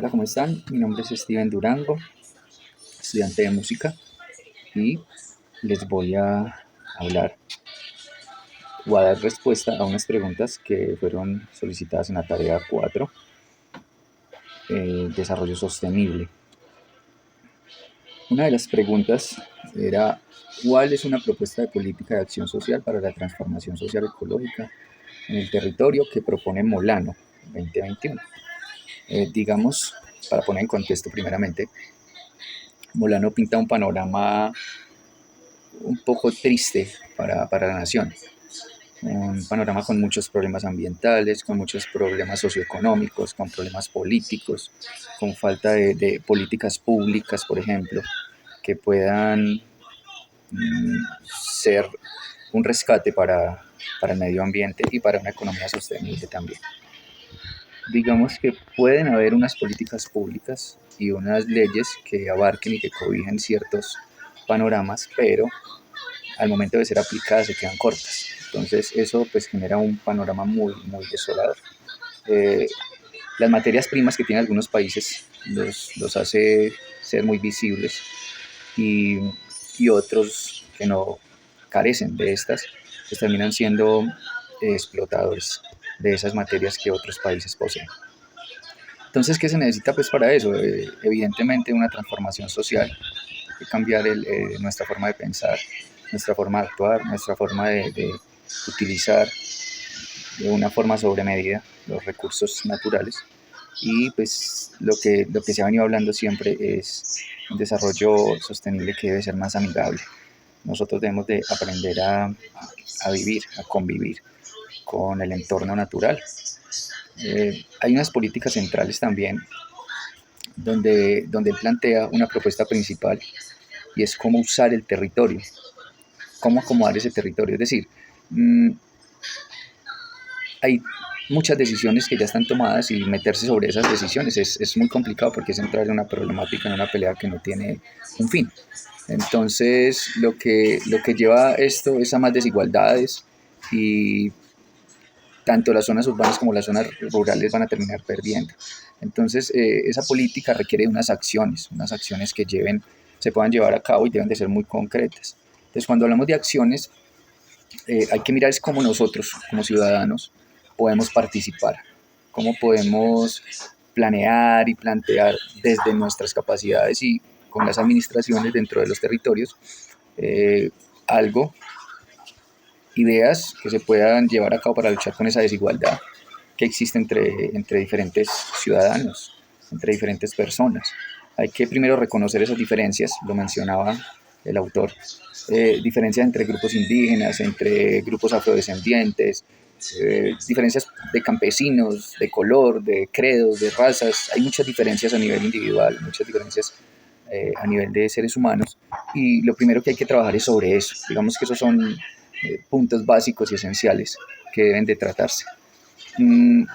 Hola, ¿cómo están? Mi nombre es Steven Durango, estudiante de música, y les voy a hablar o a dar respuesta a unas preguntas que fueron solicitadas en la tarea 4, Desarrollo Sostenible. Una de las preguntas era: ¿cuál es una propuesta de política de acción social para la transformación social ecológica en el territorio que propone Molano 2021? Digamos, para poner en contexto primeramente, Molano pinta un panorama un poco triste para la nación. Un panorama con muchos problemas ambientales, con muchos problemas socioeconómicos, con problemas políticos, con falta de políticas públicas, por ejemplo, que puedan ser un rescate para el medio ambiente y para una economía sostenible también. Digamos que pueden haber unas políticas públicas y unas leyes que abarquen y que cobijen ciertos panoramas, pero al momento de ser aplicadas se quedan cortas. Entonces eso pues genera un panorama muy desolador. Eh, las materias primas que tienen algunos países los hace ser muy visibles, y, y otros que no carecen de estas pues terminan siendo explotadores de esas materias que otros países poseen. Entonces, ¿qué se necesita pues para eso? Evidentemente una transformación social, que cambiar nuestra forma de pensar, nuestra forma de actuar, nuestra forma de utilizar de una forma sobremedida los recursos naturales. Y pues lo que se ha venido hablando siempre es un desarrollo sostenible que debe ser más amigable. Nosotros debemos de aprender a vivir, a convivir con el entorno natural. Hay unas políticas centrales también donde él plantea una propuesta principal, y es cómo usar el territorio, cómo acomodar ese territorio. Es decir, hay muchas decisiones que ya están tomadas, y meterse sobre esas decisiones es muy complicado, porque es entrar en una problemática, en una pelea que no tiene un fin. Entonces, lo que lleva esto es a más desigualdades, y tanto las zonas urbanas como las zonas rurales van a terminar perdiendo. Entonces, esa política requiere unas acciones que se puedan llevar a cabo y deben de ser muy concretas. Entonces, cuando hablamos de acciones, hay que mirar es cómo nosotros, como ciudadanos, podemos participar, cómo podemos planear y plantear desde nuestras capacidades y con las administraciones dentro de los territorios, eh, algo, ideas que se puedan llevar a cabo para luchar con esa desigualdad que existe entre diferentes ciudadanos, entre diferentes personas. Hay que primero reconocer esas diferencias, lo mencionaba el autor, diferencias entre grupos indígenas, entre grupos afrodescendientes, diferencias de campesinos, de color, de credos, de razas. Hay muchas diferencias a nivel individual, muchas diferencias a nivel de seres humanos, y lo primero que hay que trabajar es sobre eso. Digamos que esos son puntos básicos y esenciales que deben de tratarse. Mm,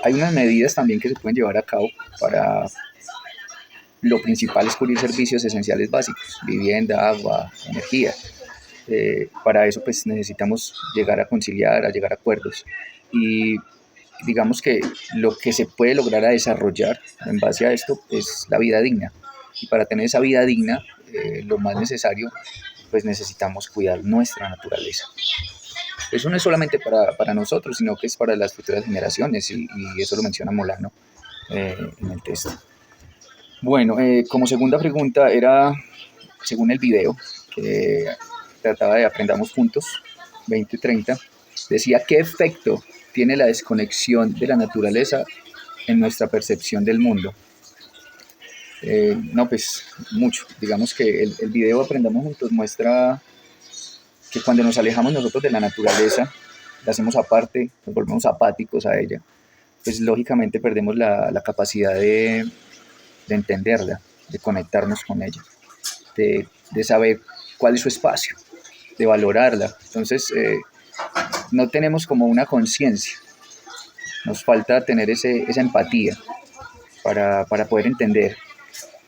hay unas medidas también que se pueden llevar a cabo para, lo principal es cubrir servicios esenciales básicos: vivienda, agua, energía. Para eso pues necesitamos llegar a conciliar, a llegar a acuerdos, y digamos que lo que se puede lograr a desarrollar en base a esto es la vida digna. Y para tener esa vida digna, lo más necesario, pues necesitamos cuidar nuestra naturaleza. Eso no es solamente para nosotros, sino que es para las futuras generaciones, y eso lo menciona Molano en el texto. Bueno, como segunda pregunta era, según el video que trataba de Aprendamos Juntos 2030, decía: ¿qué efecto tiene la desconexión de la naturaleza en nuestra percepción del mundo? No, pues mucho. Digamos que el video Aprendamos Juntos muestra que cuando nos alejamos nosotros de la naturaleza, la hacemos aparte, nos volvemos apáticos a ella, pues lógicamente perdemos la capacidad de entenderla, de conectarnos con ella, de saber cuál es su espacio, de valorarla. Entonces, no tenemos como una conciencia, nos falta tener esa empatía para poder entender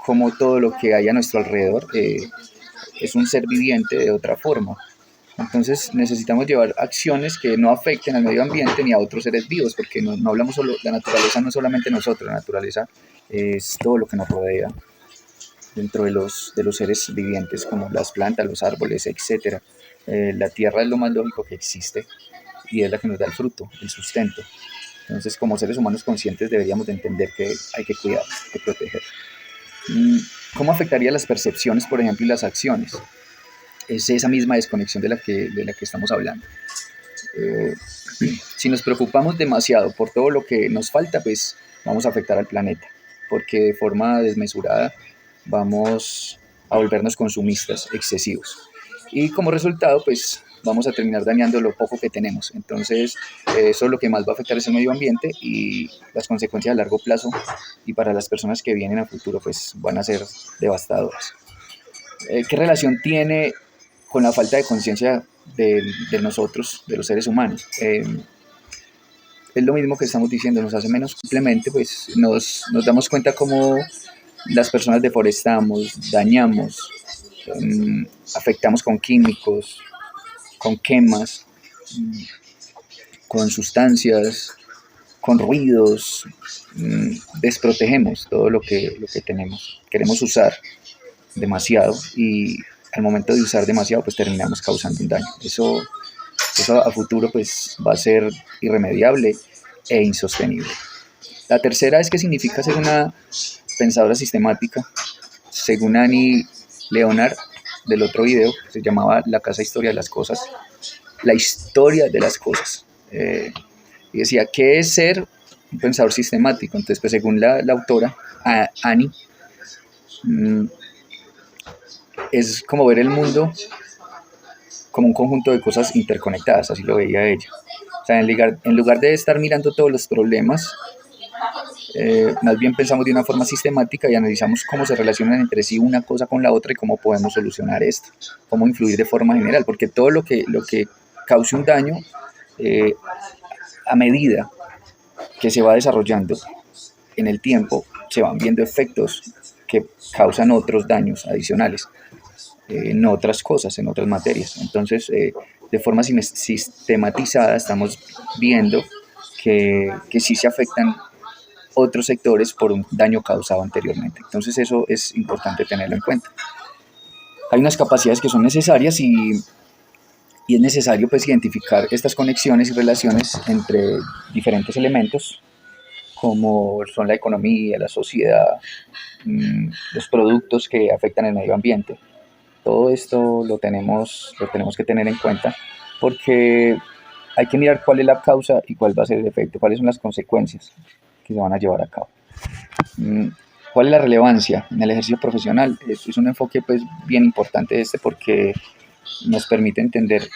cómo todo lo que hay a nuestro alrededor es un ser viviente de otra forma. Entonces necesitamos llevar acciones que no afecten al medio ambiente ni a otros seres vivos, porque no hablamos solo, la naturaleza no es solamente nosotros, la naturaleza es todo lo que nos rodea dentro de los seres vivientes, como las plantas, los árboles, etcétera. La tierra es lo más lógico que existe y es la que nos da el fruto, el sustento. Entonces, como seres humanos conscientes deberíamos de entender que hay que cuidar, hay que proteger. ¿Cómo afectaría las percepciones, por ejemplo, y las acciones? Es esa misma desconexión de la que estamos hablando. Eh, si nos preocupamos demasiado por todo lo que nos falta, pues vamos a afectar al planeta, porque de forma desmesurada vamos a volvernos consumistas excesivos. Y como resultado, pues vamos a terminar dañando lo poco que tenemos. Entonces, eso lo que más va a afectar es el medio ambiente y las consecuencias a largo plazo y para las personas que vienen a futuro, pues van a ser devastadoras. ¿Qué relación tiene con la falta de conciencia de nosotros, de los seres humanos? Es lo mismo que estamos diciendo, nos hace menos. Simplemente pues nos damos cuenta cómo las personas deforestamos, dañamos, afectamos con químicos, con quemas, con sustancias, con ruidos, desprotegemos todo lo que tenemos. Queremos usar demasiado y al momento de usar demasiado pues terminamos causando un daño. Eso a futuro pues va a ser irremediable e insostenible. La tercera es que significa ser una pensadora sistemática. Según Annie Leonard, del otro video, se llamaba La Casa Historia de las Cosas, la historia de las cosas. Y decía, ¿qué es ser un pensador sistemático? Entonces, pues según la autora, Annie, es como ver el mundo como un conjunto de cosas interconectadas, así lo veía ella. O sea, en lugar de estar mirando todos los problemas, más bien pensamos de una forma sistemática y analizamos cómo se relacionan entre sí una cosa con la otra y cómo podemos solucionar esto, cómo influir de forma general, porque todo lo que cause un daño, eh, a medida que se va desarrollando en el tiempo, se van viendo efectos que causan otros daños adicionales en otras cosas, en otras materias. Entonces, de forma sistematizada estamos viendo que sí se afectan otros sectores por un daño causado anteriormente. Entonces eso es importante tenerlo en cuenta. Hay unas capacidades que son necesarias y es necesario pues identificar estas conexiones y relaciones entre diferentes elementos como son la economía, la sociedad, los productos que afectan el medio ambiente. Todo esto lo tenemos que tener en cuenta porque hay que mirar cuál es la causa y cuál va a ser el efecto, cuáles son las consecuencias que se van a llevar a cabo. ¿Cuál es la relevancia en el ejercicio profesional? Es un enfoque pues bien importante porque nos permite entender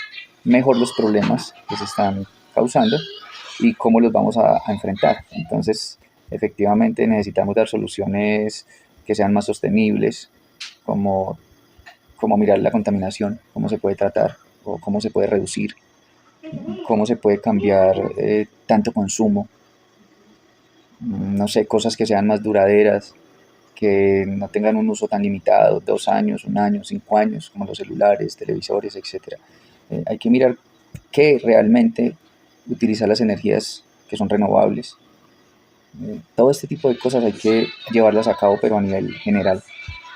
mejor los problemas que se están causando y cómo los vamos a enfrentar. Entonces, efectivamente necesitamos dar soluciones que sean más sostenibles, como, como mirar la contaminación, cómo se puede tratar o cómo se puede reducir, cómo se puede cambiar tanto consumo, no sé, cosas que sean más duraderas, que no tengan un uso tan limitado, 2 años, 1 año, 5 años, como los celulares, televisores, etcétera. Hay que mirar que realmente utilizar las energías que son renovables. Todo este tipo de cosas hay que llevarlas a cabo, pero a nivel general,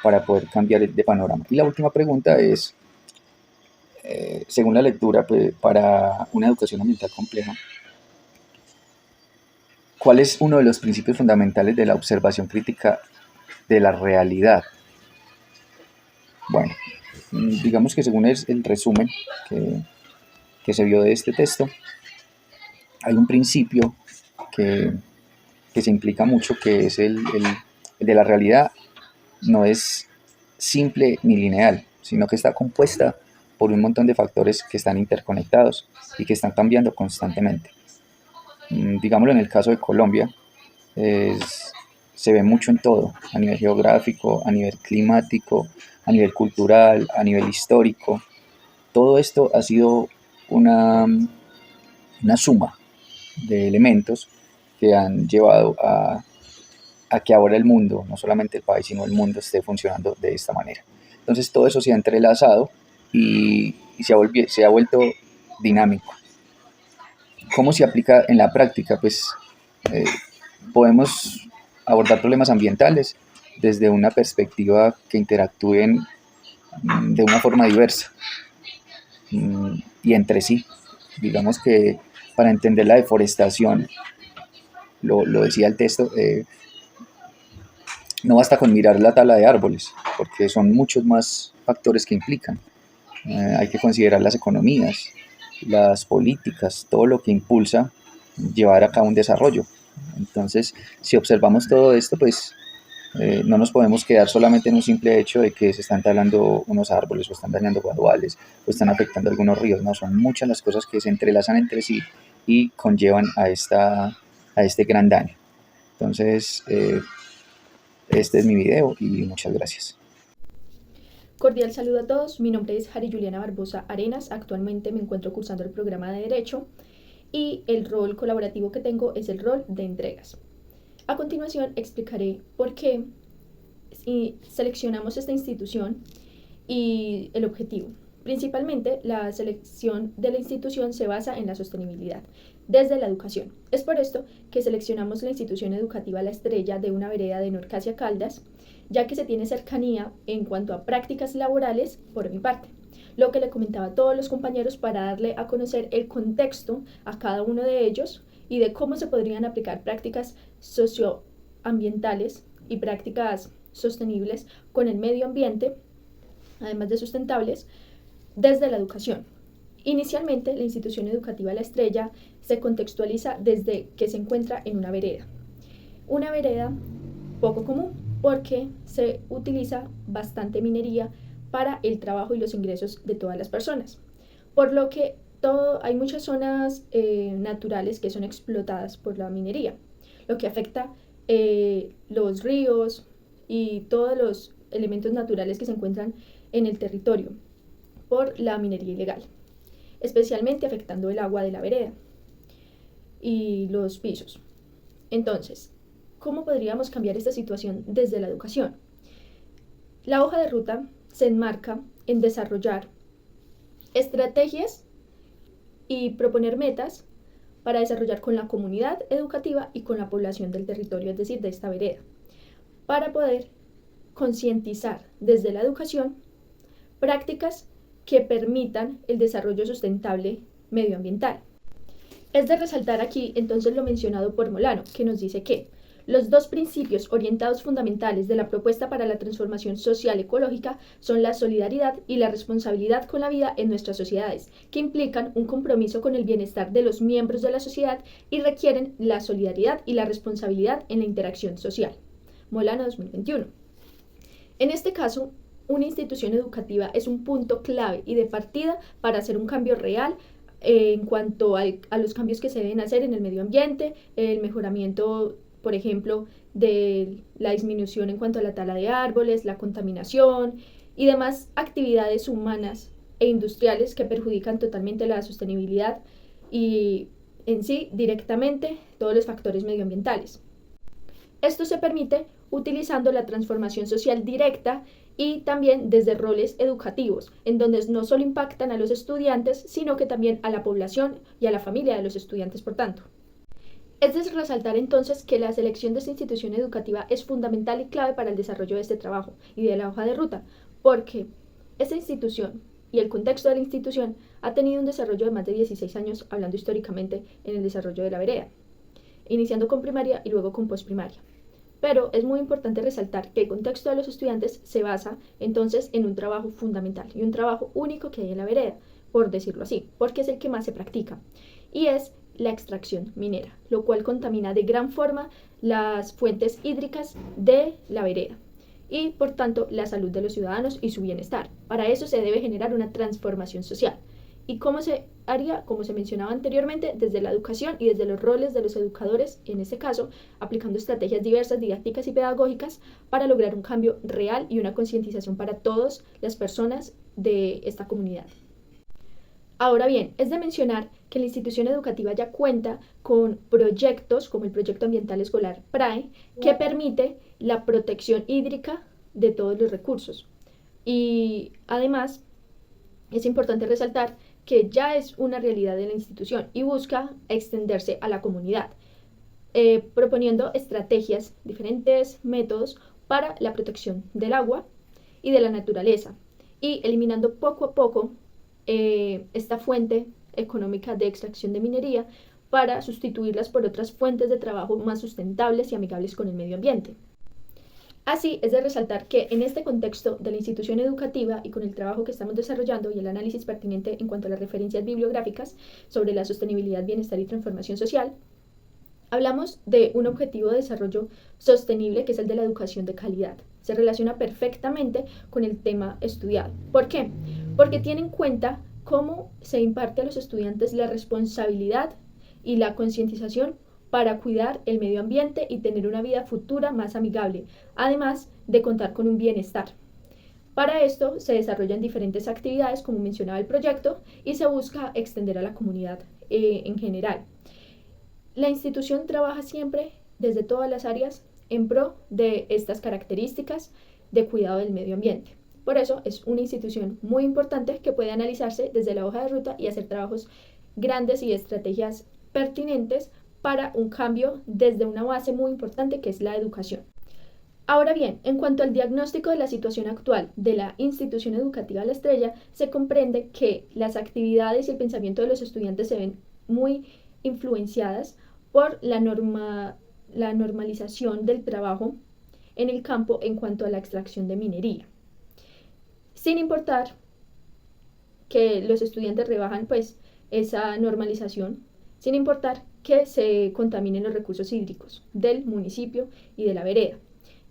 para poder cambiar de panorama. Y la última pregunta es, según la lectura, pues, para una educación ambiental compleja, ¿cuál es uno de los principios fundamentales de la observación crítica de la realidad? Bueno, digamos que según el resumen que se vio de este texto, hay un principio que, que se implica mucho, que es el de la realidad. No es simple ni lineal, sino que está compuesta por un montón de factores que están interconectados y que están cambiando constantemente. Digámoslo en el caso de Colombia, se ve mucho en todo, a nivel geográfico, a nivel climático, a nivel cultural, a nivel histórico. Todo esto ha sido una suma de elementos que han llevado a que ahora el mundo, no solamente el país, sino el mundo esté funcionando de esta manera. Entonces todo eso se ha entrelazado y y se ha vuelto dinámico. ¿Cómo se aplica en la práctica? Pues eh, podemos abordar problemas ambientales desde una perspectiva que interactúen de una forma diversa y entre sí. Digamos que para entender la deforestación, lo decía el texto, no basta con mirar la tala de árboles, porque son muchos más factores que implican. Hay que considerar las economías, las políticas, todo lo que impulsa llevar a cabo un desarrollo. Entonces, si observamos todo esto, pues no nos podemos quedar solamente en un simple hecho de que se están talando unos árboles o están dañando guaduales o están afectando algunos ríos. No, son muchas las cosas que se entrelazan entre sí y conllevan a este gran daño. Entonces, este es mi video y muchas gracias. Cordial saludo a todos, mi nombre es Jari Juliana Barbosa Arenas, actualmente me encuentro cursando el programa de Derecho y el rol colaborativo que tengo es el rol de entregas. A continuación explicaré por qué seleccionamos esta institución y el objetivo. Principalmente, la selección de la institución se basa en la sostenibilidad desde la educación. Es por esto que seleccionamos la institución educativa La Estrella de una vereda de Norcasia Caldas, ya que se tiene cercanía en cuanto a prácticas laborales por mi parte. Lo que le comentaba a todos los compañeros para darle a conocer el contexto a cada uno de ellos y de cómo se podrían aplicar prácticas socioambientales y prácticas sostenibles con el medio ambiente, además de sustentables, desde la educación. Inicialmente, la institución educativa La Estrella se contextualiza desde que se encuentra en una vereda. Una vereda poco común porque se utiliza bastante minería para el trabajo y los ingresos de todas las personas. Por lo que hay muchas zonas naturales que son explotadas por la minería, lo que afecta los ríos y todos los elementos naturales que se encuentran en el territorio por la minería ilegal, especialmente afectando el agua de la vereda y los pisos. Entonces, ¿cómo podríamos cambiar esta situación desde la educación? La hoja de ruta se enmarca en desarrollar estrategias y proponer metas para desarrollar con la comunidad educativa y con la población del territorio, es decir, de esta vereda, para poder concientizar desde la educación prácticas que permitan el desarrollo sustentable medioambiental. Es de resaltar aquí entonces lo mencionado por Molano, que nos dice que los dos principios orientados fundamentales de la propuesta para la transformación social ecológica son la solidaridad y la responsabilidad con la vida en nuestras sociedades, que implican un compromiso con el bienestar de los miembros de la sociedad y requieren la solidaridad y la responsabilidad en la interacción social. Molano 2021. En este caso, una institución educativa es un punto clave y de partida para hacer un cambio real en cuanto a los cambios que se deben hacer en el medio ambiente, el mejoramiento, por ejemplo, de la disminución en cuanto a la tala de árboles, la contaminación y demás actividades humanas e industriales que perjudican totalmente la sostenibilidad y en sí directamente todos los factores medioambientales. Esto se permite utilizando la transformación social directa y también desde roles educativos, en donde no solo impactan a los estudiantes, sino que también a la población y a la familia de los estudiantes, por tanto. Es de resaltar entonces que la selección de esta institución educativa es fundamental y clave para el desarrollo de este trabajo y de la hoja de ruta, porque esta institución y el contexto de la institución ha tenido un desarrollo de más de 16 años, hablando históricamente en el desarrollo de la vereda, iniciando con primaria y luego con posprimaria. Pero es muy importante resaltar que el contexto de los estudiantes se basa entonces en un trabajo fundamental y un trabajo único que hay en la vereda, por decirlo así, porque es el que más se practica, y es la extracción minera, lo cual contamina de gran forma las fuentes hídricas de la vereda y por tanto la salud de los ciudadanos y su bienestar. Para eso se debe generar una transformación social. ¿Y cómo se haría? Como se mencionaba anteriormente, desde la educación y desde los roles de los educadores, en este caso, aplicando estrategias diversas, didácticas y pedagógicas para lograr un cambio real y una concientización para todas las personas de esta comunidad. Ahora bien, es de mencionar que la institución educativa ya cuenta con proyectos como el Proyecto Ambiental Escolar PRAE, que permite la protección hídrica de todos los recursos. Y además es importante resaltar que ya es una realidad de la institución y busca extenderse a la comunidad, proponiendo estrategias, diferentes métodos para la protección del agua y de la naturaleza, y eliminando poco a poco esta fuente económica de extracción de minería para sustituirlas por otras fuentes de trabajo más sustentables y amigables con el medio ambiente. Así, es de resaltar que en este contexto de la institución educativa y con el trabajo que estamos desarrollando y el análisis pertinente en cuanto a las referencias bibliográficas sobre la sostenibilidad, bienestar y transformación social, hablamos de un objetivo de desarrollo sostenible que es el de la educación de calidad. Se relaciona perfectamente con el tema estudiado. ¿Por qué? Porque tiene en cuenta cómo se imparte a los estudiantes la responsabilidad y la concientización para cuidar el medio ambiente y tener una vida futura más amigable, además de contar con un bienestar. Para esto se desarrollan diferentes actividades, como mencionaba el proyecto, y se busca extender a la comunidad en general. La institución trabaja siempre desde todas las áreas en pro de estas características de cuidado del medio ambiente. Por eso es una institución muy importante que puede analizarse desde la hoja de ruta y hacer trabajos grandes y estrategias pertinentes para un cambio desde una base muy importante que es la educación. Ahora bien, en cuanto al diagnóstico de la situación actual de la institución educativa La Estrella, se comprende que las actividades y el pensamiento de los estudiantes se ven muy influenciadas por la normalización del trabajo en el campo en cuanto a la extracción de minería. Sin importar que los estudiantes rebajan pues esa normalización, sin importar que se contaminen los recursos hídricos del municipio y de la vereda.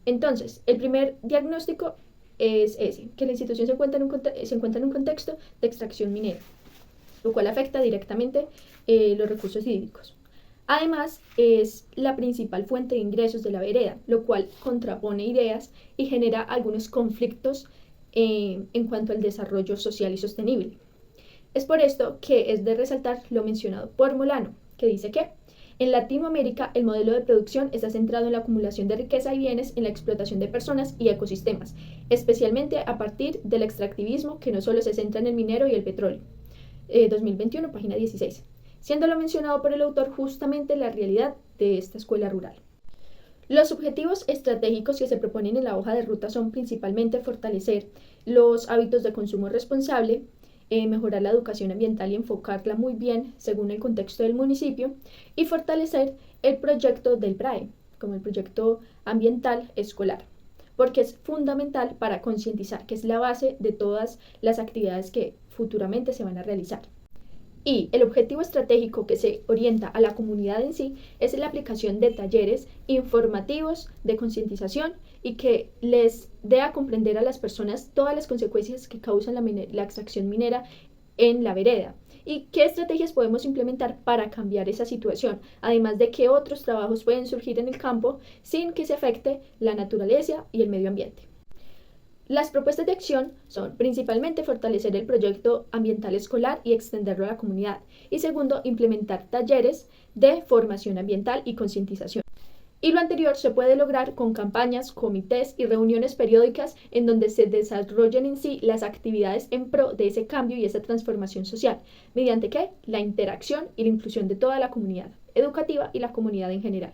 Entonces, el primer diagnóstico es ese, que la institución se encuentra en un contexto de extracción minera, lo cual afecta directamente los recursos hídricos. Además, es la principal fuente de ingresos de la vereda, lo cual contrapone ideas y genera algunos conflictos en cuanto al desarrollo social y sostenible. Es por esto que es de resaltar lo mencionado por Molano, que dice que en Latinoamérica el modelo de producción está centrado en la acumulación de riqueza y bienes, en la explotación de personas y ecosistemas, especialmente a partir del extractivismo que no solo se centra en el minero y el petróleo. 2021, página 16. Siendo lo mencionado por el autor justamente la realidad de esta escuela rural. Los objetivos estratégicos que se proponen en la hoja de ruta son principalmente fortalecer los hábitos de consumo responsable, mejorar la educación ambiental y enfocarla muy bien según el contexto del municipio, y fortalecer el proyecto del PRAE, como el proyecto ambiental escolar, porque es fundamental para concientizar, que es la base de todas las actividades que futuramente se van a realizar. Y el objetivo estratégico que se orienta a la comunidad en sí es la aplicación de talleres informativos de concientización y que les dé a comprender a las personas todas las consecuencias que causan la extracción minera en la vereda y qué estrategias podemos implementar para cambiar esa situación, además de que otros trabajos pueden surgir en el campo sin que se afecte la naturaleza y el medio ambiente. Las propuestas de acción son principalmente fortalecer el proyecto ambiental escolar y extenderlo a la comunidad. Y segundo, implementar talleres de formación ambiental y concientización. Y lo anterior se puede lograr con campañas, comités y reuniones periódicas en donde se desarrollen en sí las actividades en pro de ese cambio y esa transformación social. ¿Mediante qué? La interacción y la inclusión de toda la comunidad educativa y la comunidad en general.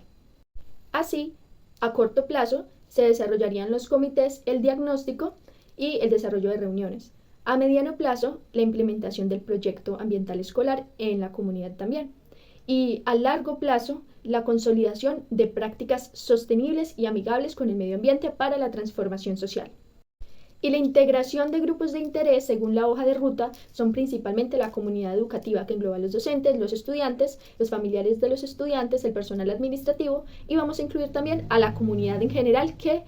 Así, a corto plazo, se desarrollarían los comités, el diagnóstico y el desarrollo de reuniones. A mediano plazo, la implementación del proyecto ambiental escolar en la comunidad también. Y a largo plazo, la consolidación de prácticas sostenibles y amigables con el medio ambiente para la transformación social. Y la integración de grupos de interés, según la hoja de ruta, son principalmente la comunidad educativa, que engloba a los docentes, los estudiantes, los familiares de los estudiantes, el personal administrativo, y vamos a incluir también a la comunidad en general que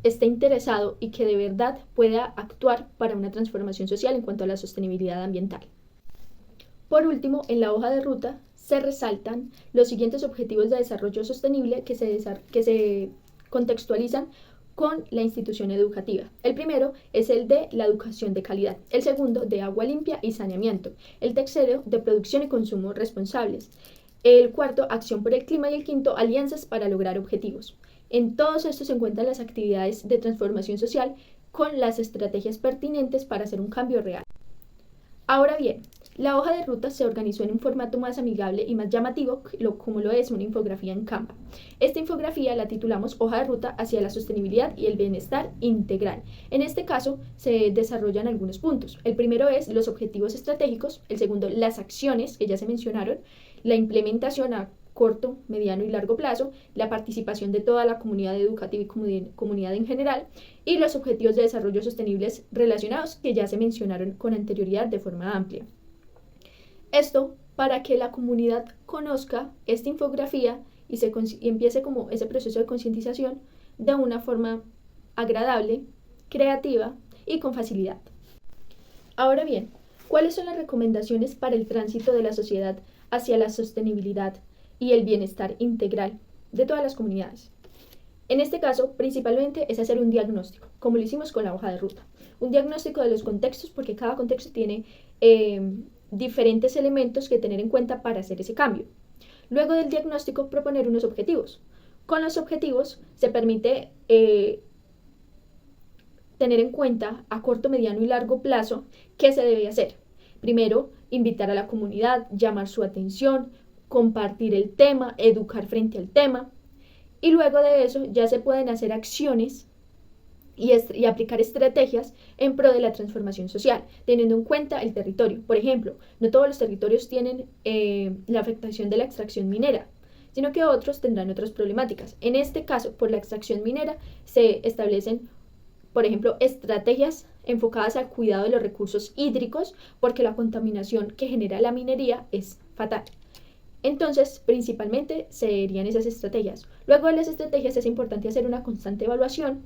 esté interesado y que de verdad pueda actuar para una transformación social en cuanto a la sostenibilidad ambiental. Por último, en la hoja de ruta se resaltan los siguientes objetivos de desarrollo sostenible que se contextualizan con la institución educativa. El primero es el de la educación de calidad, el segundo de agua limpia y saneamiento, el tercero de producción y consumo responsables, el cuarto acción por el clima y el quinto alianzas para lograr objetivos. En todos estos se encuentran las actividades de transformación social con las estrategias pertinentes para hacer un cambio real. Ahora bien, la hoja de ruta se organizó en un formato más amigable y más llamativo, como lo es una infografía en Canva. Esta infografía la titulamos Hoja de ruta hacia la sostenibilidad y el bienestar integral. En este caso se desarrollan algunos puntos. El primero es los objetivos estratégicos, el segundo las acciones que ya se mencionaron, la implementación a corto, mediano y largo plazo, la participación de toda la comunidad educativa y comunidad en general, y los objetivos de desarrollo sostenibles relacionados que ya se mencionaron con anterioridad de forma amplia. Esto para que la comunidad conozca esta infografía y empiece como ese proceso de concientización de una forma agradable, creativa y con facilidad. Ahora bien, ¿cuáles son las recomendaciones para el tránsito de la sociedad hacia la sostenibilidad y el bienestar integral de todas las comunidades? En este caso, principalmente es hacer un diagnóstico, como lo hicimos con la hoja de ruta. Un diagnóstico de los contextos, porque cada contexto tiene diferentes elementos que tener en cuenta para hacer ese cambio. Luego del diagnóstico, proponer unos objetivos. Con los objetivos se permite tener en cuenta a corto, mediano y largo plazo qué se debe hacer. Primero, invitar a la comunidad, llamar su atención, compartir el tema, educar frente al tema. Y luego de eso ya se pueden hacer acciones y aplicar estrategias en pro de la transformación social, teniendo en cuenta el territorio. Por ejemplo, no todos los territorios tienen la afectación de la extracción minera, sino que otros tendrán otras problemáticas. En este caso, por la extracción minera, se establecen, por ejemplo, estrategias enfocadas al cuidado de los recursos hídricos, porque la contaminación que genera la minería es fatal. Entonces, principalmente serían esas estrategias. Luego de las estrategias es importante hacer una constante evaluación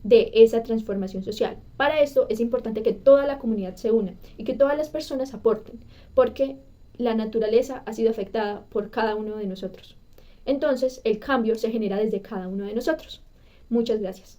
de esa transformación social. Para esto es importante que toda la comunidad se una y que todas las personas aporten, porque la naturaleza ha sido afectada por cada uno de nosotros. Entonces, el cambio se genera desde cada uno de nosotros. Muchas gracias.